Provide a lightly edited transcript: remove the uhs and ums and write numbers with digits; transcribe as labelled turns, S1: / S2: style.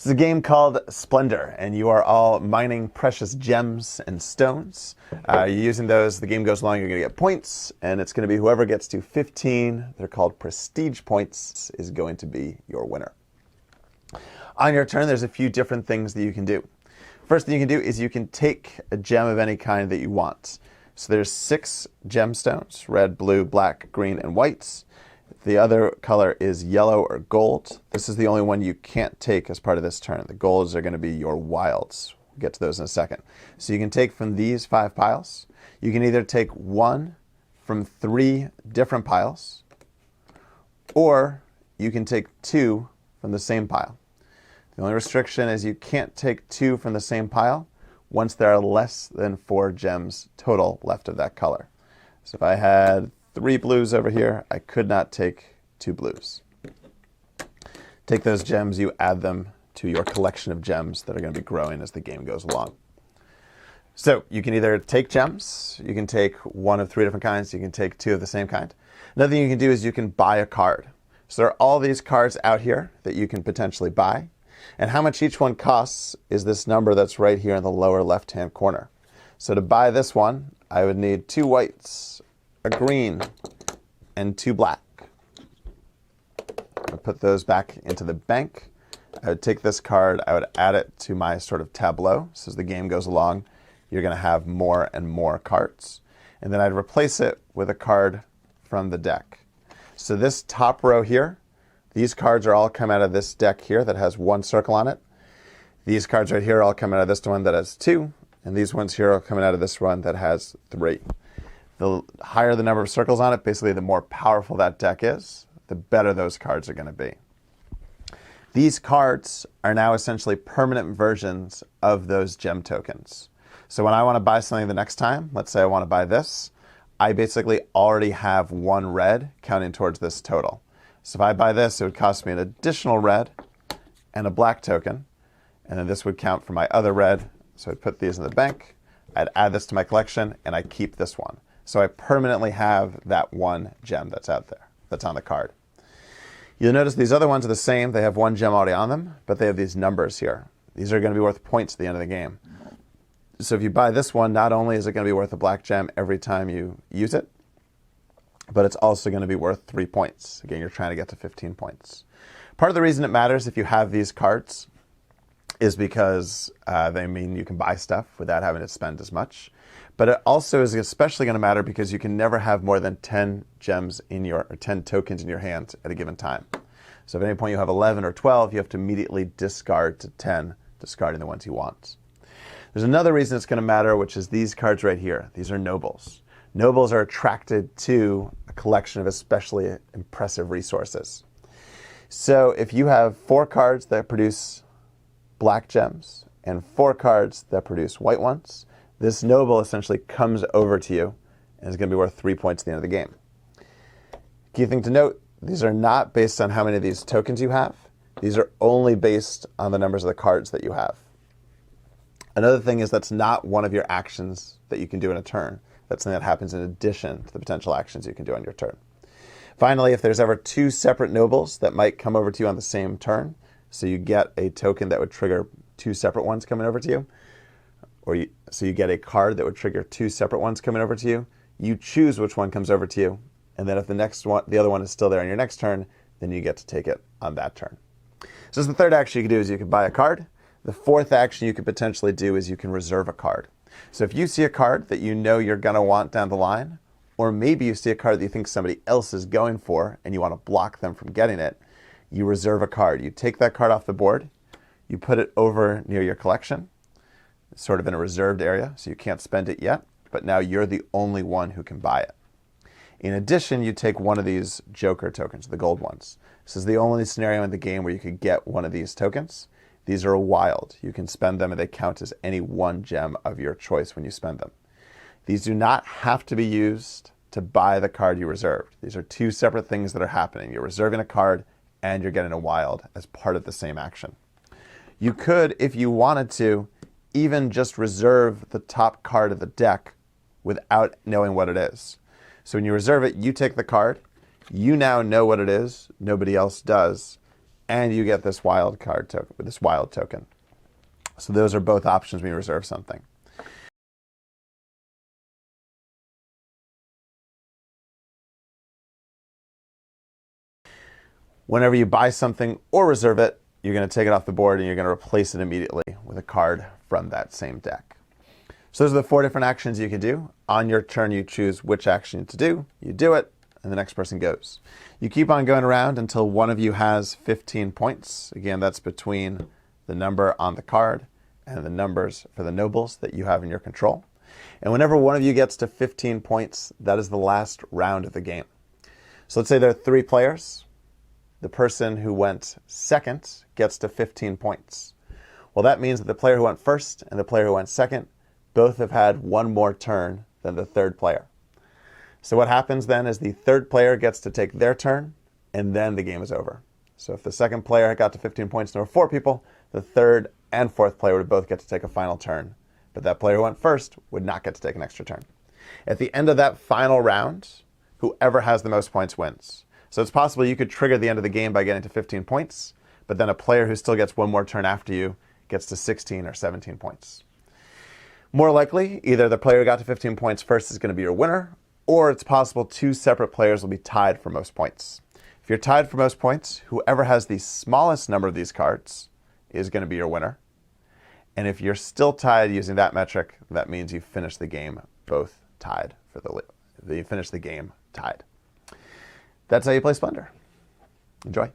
S1: This is a game called Splendor, and you are all mining precious gems and stones. You're using those. The game goes along, you're going to get points, and it's going to be whoever gets to 15, they're called prestige points, is going to be your winner. On your turn, there's a few different things that you can do. First thing you can do is you can take a gem of any kind that you want. So there's 6 gemstones, red, blue, black, green, and white. The other color is yellow or gold. This is the only one you can't take as part of this turn. The golds are going to be your wilds. We'll get to those in a second. So you can take from these 5 piles. You can either take 1 from 3 different piles, or you can take 2 from the same pile. The only restriction is you can't take 2 from the same pile once there are less than 4 gems total left of that color. So if I had 3 blues over here, I could not take 2 blues. Take those gems, you add them to your collection of gems that are going to be growing as the game goes along. So you can either take gems, you can take 1 of 3 different kinds, you can take 2 of the same kind. Another thing you can do is you can buy a card. So there are all these cards out here that you can potentially buy. And how much each one costs is this number that's right here in the lower left-hand corner. So to buy this one, I would need 2 whites, a green, and 2 black. I'll put those back into the bank. I would take this card, I would add it to my sort of tableau. So as the game goes along, you're going to have more and more cards. And then I'd replace it with a card from the deck. So this top row here, these cards are all come out of this deck here that has 1 circle on it. These cards right here all come out of this one that has 2. And these ones here are coming out of this one that has 3. The higher the number of circles on it, basically the more powerful that deck is, the better those cards are going to be. These cards are now essentially permanent versions of those gem tokens. So when I want to buy something the next time, let's say I want to buy this, I basically already have 1 red counting towards this total. So if I buy this, it would cost me an additional red and a black token, and then this would count for my other red. So I'd put these in the bank, I'd add this to my collection, and I keep this one. So I permanently have that 1 gem that's out there, that's on the card. You'll notice these other ones are the same. They have 1 gem already on them, but they have these numbers here. These are going to be worth points at the end of the game. So if you buy this one, not only is it going to be worth a black gem every time you use it, but it's also going to be worth 3 points. Again, you're trying to get to 15 points. Part of the reason it matters if you have these cards is because they mean you can buy stuff without having to spend as much. But it also is especially going to matter because you can never have more than 10 gems in your, or 10 tokens in your hand at a given time. So if at any point you have 11 or 12, you have to immediately discard to 10, discarding the ones you want. There's another reason it's going to matter, which is these cards right here. These are nobles. Nobles are attracted to a collection of especially impressive resources. So if you have 4 cards that produce black gems and 4 cards that produce white ones, this noble essentially comes over to you and is going to be worth 3 points at the end of the game. Key thing to note, these are not based on how many of these tokens you have. These are only based on the numbers of the cards that you have. Another thing is that's not one of your actions that you can do in a turn. That's something that happens in addition to the potential actions you can do on your turn. Finally, if there's ever 2 separate nobles that might come over to you on the same turn, so you get a token that would trigger 2 separate ones coming over to you, so you get a card that would trigger 2 separate ones coming over to you, you choose which one comes over to you, and then if the other one is still there on your next turn, then you get to take it on that turn. So the third action you can do is you can buy a card. The 4th action you could potentially do is you can reserve a card. So if you see a card that you know you're going to want down the line, or maybe you see a card that you think somebody else is going for and you want to block them from getting it, you reserve a card. You take that card off the board, you put it over near your collection, sort of in a reserved area, so you can't spend it yet, but now you're the only one who can buy it. In addition, you take one of these Joker tokens, the gold ones. This is the only scenario in the game where you could get one of these tokens. These are wild. You can spend them and they count as any 1 gem of your choice when you spend them. These do not have to be used to buy the card you reserved. These are 2 separate things that are happening. You're reserving a card and you're getting a wild as part of the same action. You could, if you wanted to, even just reserve the top card of the deck without knowing what it is. So when you reserve it, you take the card, you now know what it is, nobody else does, and you get this wild card token, this wild token. So those are both options when you reserve something. Whenever you buy something or reserve it, you're going to take it off the board and you're going to replace it immediately with a card from that same deck. So those are the 4 different actions you can do. On your turn, you choose which action to do. You do it, and the next person goes. You keep on going around until one of you has 15 points. Again, that's between the number on the card and the numbers for the nobles that you have in your control. And whenever one of you gets to 15 points, that is the last round of the game. So let's say there are 3 players. The person who went second gets to 15 points. Well, that means that the player who went first and the player who went second both have had one more turn than the third player. So what happens then is the third player gets to take their turn, and then the game is over. So if the second player got to 15 points and there were 4 people, the third and fourth player would both get to take a final turn. But that player who went first would not get to take an extra turn. At the end of that final round, whoever has the most points wins. So it's possible you could trigger the end of the game by getting to 15 points, but then a player who still gets one more turn after you gets to 16 or 17 points. More likely, either the player who got to 15 points first is going to be your winner, or it's possible 2 separate players will be tied for most points. If you're tied for most points, whoever has the smallest number of these cards is going to be your winner. And if you're still tied using that metric, that means you finish the game both tied for you finish the game tied. That's how you play Splendor. Enjoy.